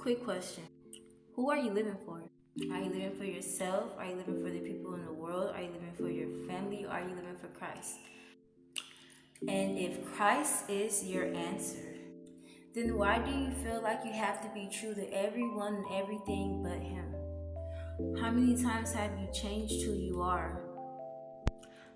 Quick question. Who are you living for? Are you living for yourself? Are you living for the people in the world? Are you living for your family? Or are you living for Christ? And if Christ is your answer, then why do you feel like you have to be true to everyone and everything but Him? How many times have you changed who you are?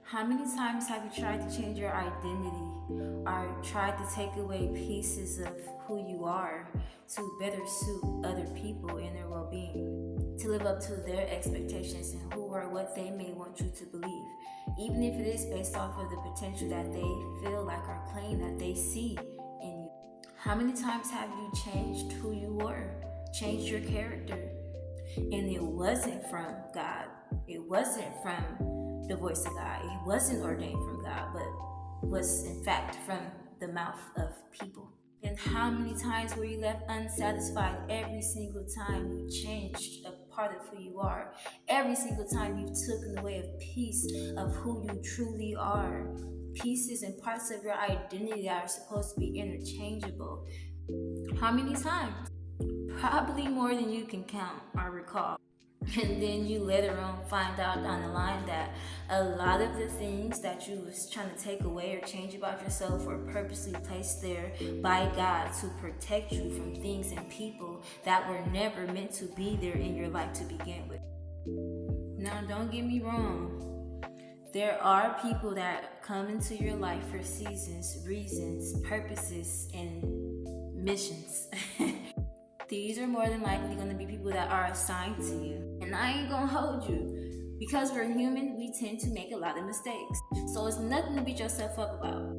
How many times have you tried to change your identity or tried to take away pieces of who you are to better suit other people in their well-being, to live up to their expectations and who or what they may want you to believe, even if it is based off of the potential that they feel like or claim that they see in you? How many times have you changed who you were, changed your character, and it wasn't from God, it wasn't from the voice of God, it wasn't ordained from God, but was in fact from the mouth of people? And how many times were you left unsatisfied every single time you changed a part of who you are? Every single time you've taken away a piece of who you truly are, pieces and parts of your identity that are supposed to be interchangeable. How many times? Probably more than you can count or recall. And then you later on find out down the line that a lot of the things that you was trying to take away or change about yourself were purposely placed there by God to protect you from things and people that were never meant to be there in your life to begin with. Now, don't get me wrong. There are people that come into your life for seasons, reasons, purposes, and missions. These are more than likely going to be people that are assigned to you. And I ain't going to hold you. Because we're human, we tend to make a lot of mistakes. So it's nothing to beat yourself up about.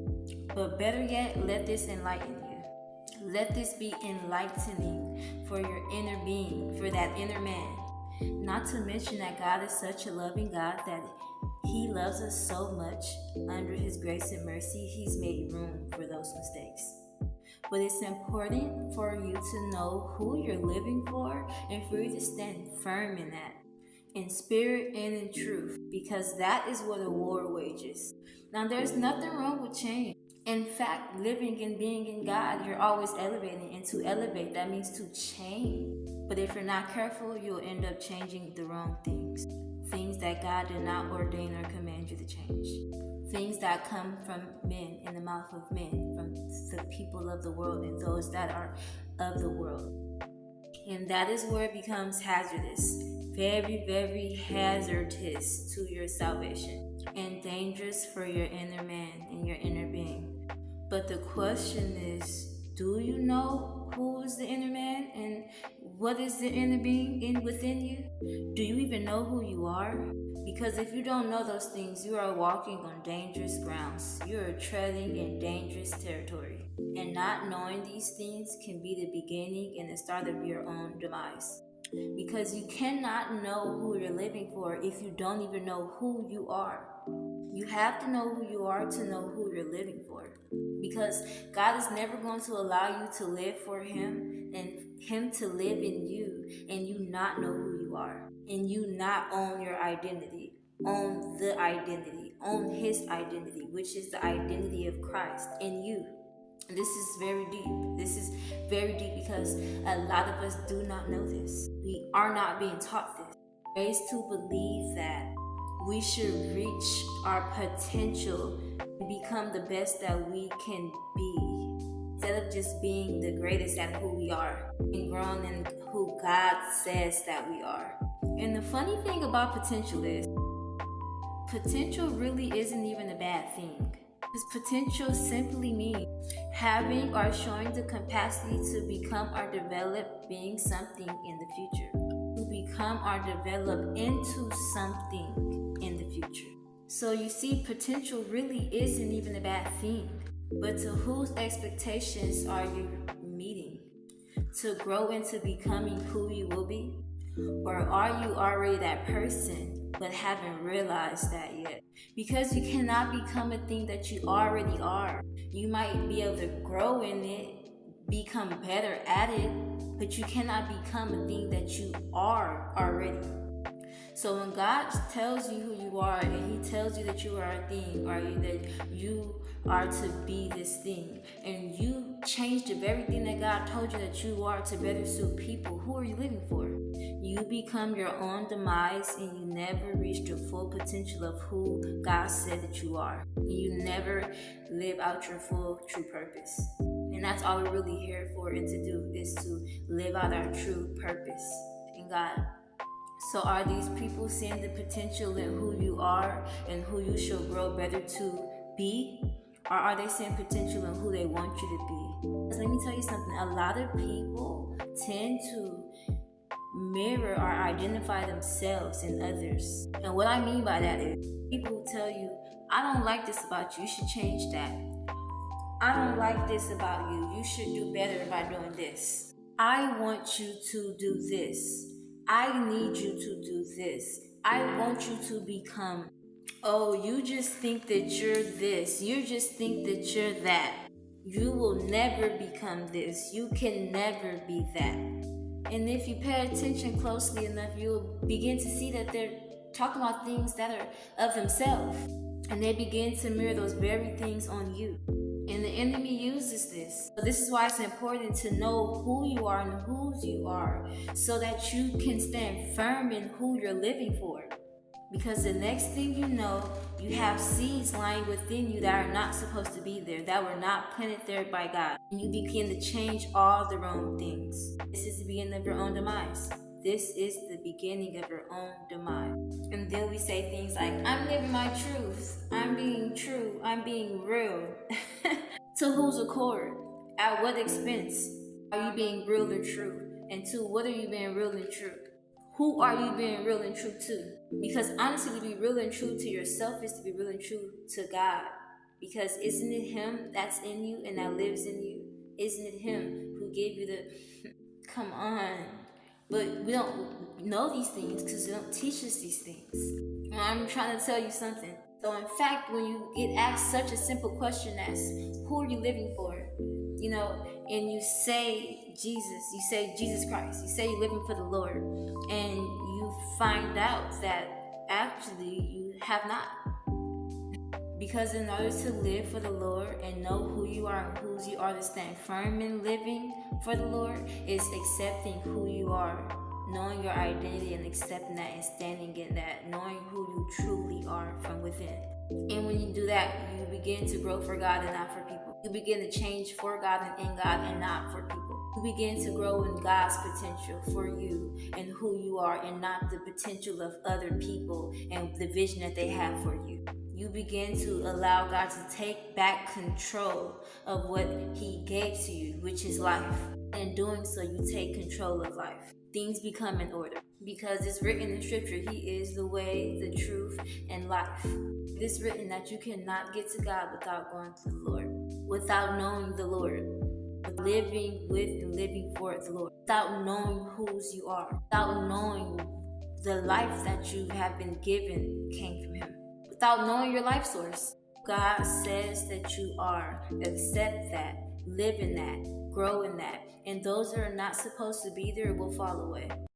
But better yet, let this enlighten you. Let this be enlightening for your inner being, for that inner man. Not to mention that God is such a loving God that He loves us so much. Under His grace and mercy, He's made room for those mistakes. But it's important for you to know who you're living for and for you to stand firm in that, in spirit and in truth, because that is what a war wages. Now, there's nothing wrong with change. In fact, living and being in God, you're always elevating, and to elevate, that means to change. But if you're not careful, you'll end up changing the wrong things. Things that God did not ordain or command you to change. Things that come from men, in the mouth of men, from the people of the world and those that are of the world. And that is where it becomes hazardous. Very, very hazardous to your salvation. And dangerous for your inner man and your inner being. But the question is, do you know who is the inner man and what is the inner being within you? Do you even know who you are? Because if you don't know those things, you are walking on dangerous grounds. You are treading in dangerous territory. And not knowing these things can be the beginning and the start of your own demise. Because you cannot know who you're living for if you don't even know who you are. You have to know who you are to know who you're living for. Because God is never going to allow you to live for Him and Him to live in you and you not know who you are. And you not own your identity. Own the identity. Own His identity, which is the identity of Christ in you. This is very deep. This is very deep because a lot of us do not know this. We are not being taught this. Raised to believe that we should reach our potential and become the best that we can be, instead of just being the greatest at who we are and growing in who God says that we are. And the funny thing about potential is, potential really isn't even a bad thing. Because potential simply means having or showing the capacity to become or develop being something in the future. To become or develop into something in the future. So you see, potential really isn't even a bad thing. But to whose expectations are you meeting? To grow into becoming who you will be? Or are you already that person but haven't realized that yet? Because you cannot become a thing that you already are. You might be able to grow in it, become better at it, but you cannot become a thing that you are already. So when God tells you who you are and he tells you that you are a thing, or that you are to be this thing, and you change the very thing that God told you that you are to better suit people, who are you living for? You become your own demise, and you never reach the full potential of who God said that you are. You never live out your full true purpose. And that's all we're really here for and to do, is to live out our true purpose in God. So are these people seeing the potential in who you are and who you shall grow better to be? Or are they seeing potential in who they want you to be? Because let me tell you something, a lot of people tend to mirror or identify themselves in others. And what I mean by that is people who tell you, I don't like this about you, you should change that. I don't like this about you, you should do better by doing this. I want you to do this. I need you to do this. I want you to become. Oh, you just think that you're this. You just think that you're that. You will never become this. You can never be that. And if you pay attention closely enough, you'll begin to see that they're talking about things that are of themselves. And they begin to mirror those very things on you. And the enemy uses this. So this is why it's important to know who you are and whose you are, so that you can stand firm in who you're living for. Because the next thing you know, you have seeds lying within you that are not supposed to be there, that were not planted there by God. And you begin to change all the wrong things. This is the beginning of your own demise. This is the beginning of your own demise. And then we say things like, I'm living my truth. I'm being true. I'm being real. To whose accord? At what expense? Are you being real and true? And to what are you being real and true? Who are you being real and true to? Because honestly, to be real and true to yourself is to be real and true to God. Because isn't it Him that's in you and that lives in you? Isn't it Him who gave you the... Come on. But we don't know these things because they don't teach us these things. And I'm trying to tell you something. So in fact, when you get asked such a simple question as, who are you living for? You know, and you say Jesus, you say Jesus Christ, you say you're living for the Lord, and you find out that actually you have not. Because in order to live for the Lord and know who you are and whose you are, to stand firm in living for the Lord, is accepting who you are, knowing your identity and accepting that and standing in that, knowing who you truly are from within. And when you do that, you begin to grow for God and not for people. You begin to change for God and in God and not for people. You begin to grow in God's potential for you and who you are, and not the potential of other people and the vision that they have for you. You begin to allow God to take back control of what He gave to you, which is life. And in doing so, you take control of life. Things become in order. Because it's written in Scripture, He is the way, the truth, and life. It is written that you cannot get to God without going to the Lord, without knowing the Lord, living with and living for the Lord, without knowing whose you are, without knowing the life that you have been given came from Him, without knowing your life source. God says that you are. Accept that, live in that, grow in that, and those that are not supposed to be there will fall away.